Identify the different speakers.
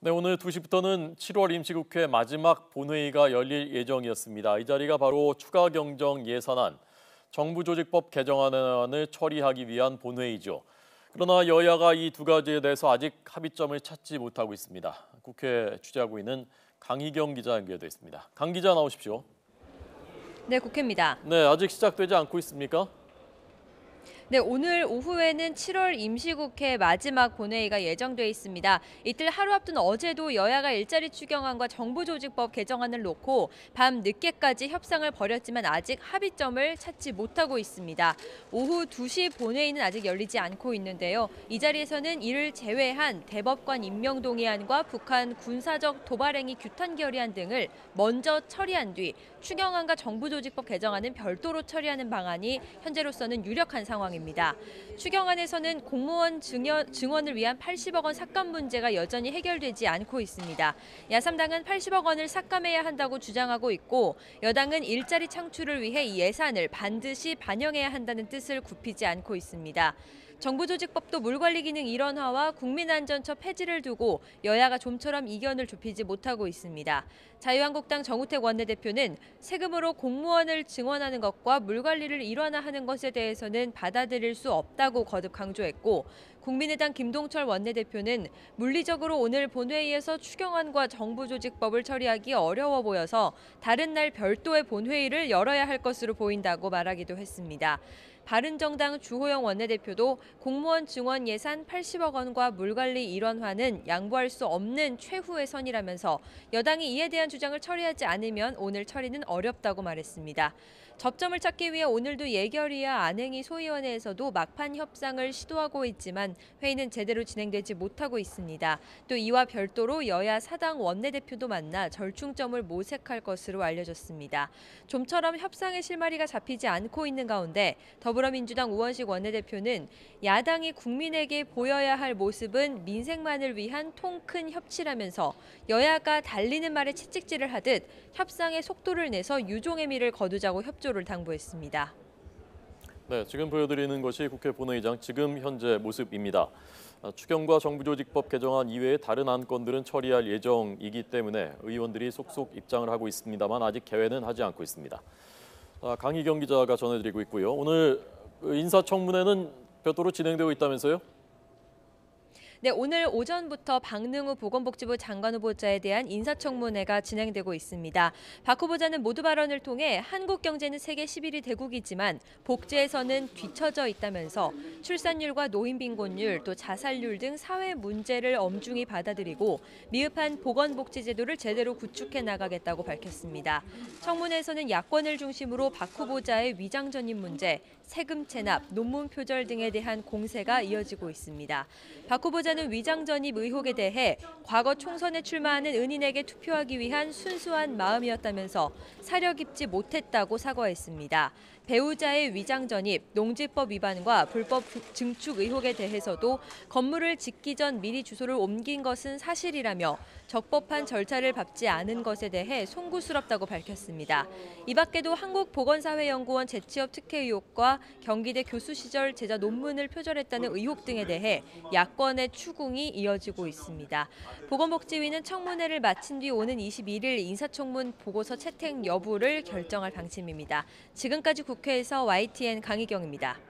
Speaker 1: 네, 오늘 2시부터는 7월 임시국회 마지막 본회의가 열릴 예정이었습니다. 이 자리가 바로 추가 경정 예산안, 정부조직법 개정안을 처리하기 위한 본회의죠. 그러나 여야가 이 두 가지에 대해서 아직 합의점을 찾지 못하고 있습니다. 국회 취재하고 있는 강희경 기자 연결돼 있습니다. 강 기자 나오십시오.
Speaker 2: 네, 국회입니다.
Speaker 1: 네, 아직 시작되지 않고 있습니까?
Speaker 2: 네, 오늘 오후에는 7월 임시국회 마지막 본회의가 예정돼 있습니다. 이틀 하루 앞둔 어제도 여야가 일자리 추경안과 정부조직법 개정안을 놓고 밤 늦게까지 협상을 벌였지만 아직 합의점을 찾지 못하고 있습니다. 오후 2시 본회의는 아직 열리지 않고 있는데요. 이 자리에서는 이를 제외한 대법관 임명 동의안과 북한 군사적 도발행위 규탄 결의안 등을 먼저 처리한 뒤 추경안과 정부조직법 개정안은 별도로 처리하는 방안이 현재로서는 유력한 상황입니다. 추경안에서는 공무원 증원을 위한 80억 원 삭감 문제가 여전히 해결되지 않고 있습니다. 야3당은 80억 원을 삭감해야 한다고 주장하고 있고 여당은 일자리 창출을 위해 이 예산을 반드시 반영해야 한다는 뜻을 굽히지 않고 있습니다. 정부조직법도 물관리 기능 일원화와 국민안전처 폐지를 두고 여야가 좀처럼 이견을 좁히지 못하고 있습니다. 자유한국당 정우택 원내대표는 세금으로 공무원을 증원하는 것과 물관리를 일원화하는 것에 대해서는 받아들일 수 없다고 거듭 강조했고 국민의당 김동철 원내대표는 물리적으로 오늘 본회의에서 추경안과 정부조직법을 처리하기 어려워 보여서 다른 날 별도의 본회의를 열어야 할 것으로 보인다고 말하기도 했습니다. 바른정당 주호영 원내대표도 공무원 증원 예산 80억 원과 물관리 일원화는 양보할 수 없는 최후의 선이라면서 여당이 이에 대한 주장을 처리하지 않으면 오늘 처리는 어렵다고 말했습니다. 접점을 찾기 위해 오늘도 예결위와 안행위 소위원회에서도 막판 협상을 시도하고 있지만 회의는 제대로 진행되지 못하고 있습니다. 또 이와 별도로 여야 사당 원내대표도 만나 절충점을 모색할 것으로 알려졌습니다. 좀처럼 협상의 실마리가 잡히지 않고 있는 가운데 더불어민주당 우원식 원내대표는 야당이 국민에게 보여야 할 모습은 민생만을 위한 통 큰 협치라면서 여야가 달리는 말에 채찍질을 하듯 협상의 속도를 내서 유종의 미를 거두자고 협조를 당부했습니다.
Speaker 1: 네, 지금 보여드리는 것이 국회 본회의장 지금 현재 모습입니다. 추경과 정부조직법 개정안 이외의 다른 안건들은 처리할 예정이기 때문에 의원들이 속속 입장을 하고 있습니다만 아직 개회는 하지 않고 있습니다. 강희경 기자가 전해드리고 있고요. 오늘 인사청문회는 별도로 진행되고 있다면서요?
Speaker 2: 네, 오늘 오전부터 박능우 보건복지부 장관 후보자에 대한 인사청문회가 진행되고 있습니다. 박 후보자는 모두 발언을 통해 한국 경제는 세계 11위 대국이지만 복지에서는 뒤처져 있다면서 출산율과 노인 빈곤율, 또 자살률 등 사회 문제를 엄중히 받아들이고 미흡한 보건복지제도를 제대로 구축해 나가겠다고 밝혔습니다. 청문회에서는 야권을 중심으로 박 후보자의 위장 전입 문제, 세금 체납, 논문 표절 등에 대한 공세가 이어지고 있습니다. 박 후보자는 위장 전입 의혹에 대해 과거 총선에 출마하는 은인에게 투표하기 위한 순수한 마음이었다면서 사려 깊지 못했다고 사과했습니다. 배우자의 위장 전입, 농지법 위반과 불법 증축 의혹에 대해서도 건물을 짓기 전 미리 주소를 옮긴 것은 사실이라며 적법한 절차를 밟지 않은 것에 대해 송구스럽다고 밝혔습니다. 이 밖에도 한국보건사회연구원 재취업 특혜 의혹과 경기대 교수 시절 제자 논문을 표절했다는 의혹 등에 대해 야권의 추궁이 이어지고 있습니다. 보건복지위는 청문회를 마친 뒤 오는 21일 인사청문 보고서 채택 여부를 결정할 방침입니다. 지금까지 국회에서 YTN 강희경입니다.